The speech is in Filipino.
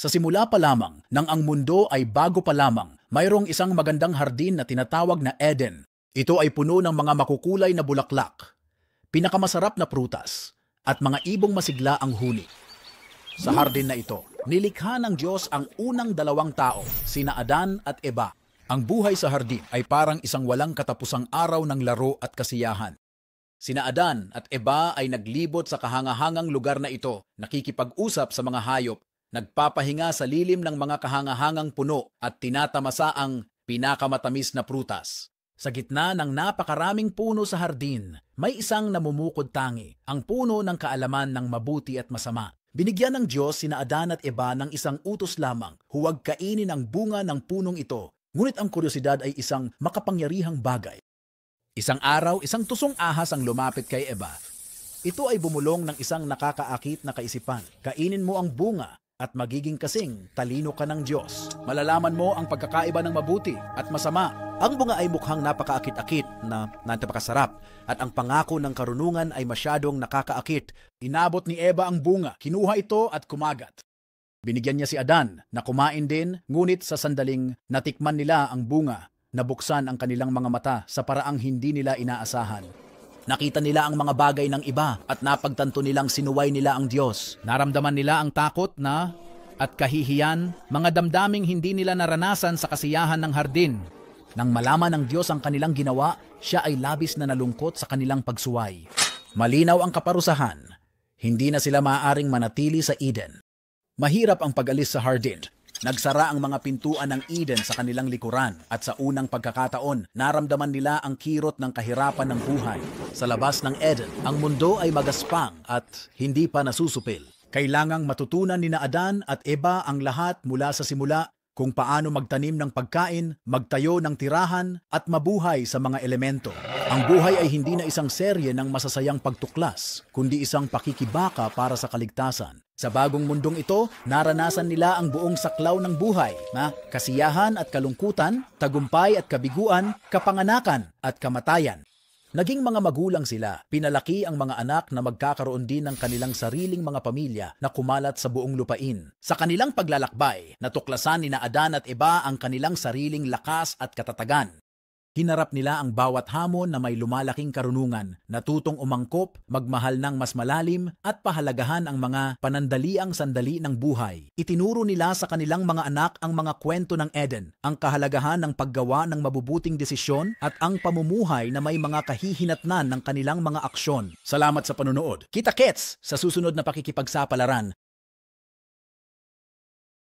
Sa simula pa lamang, nang ang mundo ay bago pa lamang, mayroong isang magandang hardin na tinatawag na Eden. Ito ay puno ng mga makukulay na bulaklak, pinakamasarap na prutas, at mga ibong masigla ang huni. Sa hardin na ito, nilikha ng Diyos ang unang dalawang tao, sina Adan at Eva. Ang buhay sa hardin ay parang isang walang katapusang araw ng laro at kasiyahan. Sina Adan at Eva ay naglibot sa kahangahangang lugar na ito, nakikipag-usap sa mga hayop, nagpapahinga sa lilim ng mga kahangahangang puno at tinatamasa ang pinakamatamis na prutas. Sa gitna ng napakaraming puno sa hardin, may isang namumukod tangi, ang puno ng kaalaman ng mabuti at masama. Binigyan ng Diyos sina Adan at Eva ng isang utos lamang, huwag kainin ang bunga ng punong ito. Ngunit ang kuryosidad ay isang makapangyarihang bagay. Isang araw, isang tusong ahas ang lumapit kay Eva. Ito ay bumulong ng isang nakakaakit na kaisipan. Kainin mo ang bunga at magiging kasing talino ka ng Diyos. Malalaman mo ang pagkakaiba ng mabuti at masama. Ang bunga ay mukhang napakaakit-akit na napakasarap at ang pangako ng karunungan ay masyadong nakakaakit. Inabot ni Eva ang bunga, kinuha ito at kumagat. Binigyan niya si Adan na kumain din, ngunit sa sandaling natikman nila ang bunga, nabuksan ang kanilang mga mata sa paraang hindi nila inaasahan. Nakita nila ang mga bagay ng iba at napagtanto nilang sinuway nila ang Diyos. Naramdaman nila ang takot na at kahihiyan, mga damdaming hindi nila naranasan sa kasiyahan ng hardin. Nang malaman ng Diyos ang kanilang ginawa, siya ay labis na nalungkot sa kanilang pagsuway. Malinaw ang kaparusahan. Hindi na sila maaaring manatili sa Eden. Mahirap ang pag-alis sa hardin. Nagsara ang mga pintuan ng Eden sa kanilang likuran at sa unang pagkakataon, naramdaman nila ang kirot ng kahirapan ng buhay. Sa labas ng Eden, ang mundo ay magaspang at hindi pa nasusupil. Kailangang matutunan ni Adan at Eva ang lahat mula sa simula kung paano magtanim ng pagkain, magtayo ng tirahan at mabuhay sa mga elemento. Ang buhay ay hindi na isang serye ng masasayang pagtuklas, kundi isang pakikibaka para sa kaligtasan. Sa bagong mundong ito, naranasan nila ang buong saklaw ng buhay na kasiyahan at kalungkutan, tagumpay at kabiguan, kapanganakan at kamatayan. Naging mga magulang sila, pinalaki ang mga anak na magkakaroon din ng kanilang sariling mga pamilya na kumalat sa buong lupain. Sa kanilang paglalakbay, natuklasan ni Adan at Eva ang kanilang sariling lakas at katatagan. Hinarap nila ang bawat hamon na may lumalaking karunungan, natutong umangkop, magmahal ng mas malalim at pahalagahan ang mga panandaliang sandali ng buhay. Itinuro nila sa kanilang mga anak ang mga kwento ng Eden, ang kahalagahan ng paggawa ng mabubuting desisyon at ang pamumuhay na may mga kahihinatnan ng kanilang mga aksyon. Salamat sa panunood. Kita-kits sa susunod na pakikipagsapalaran.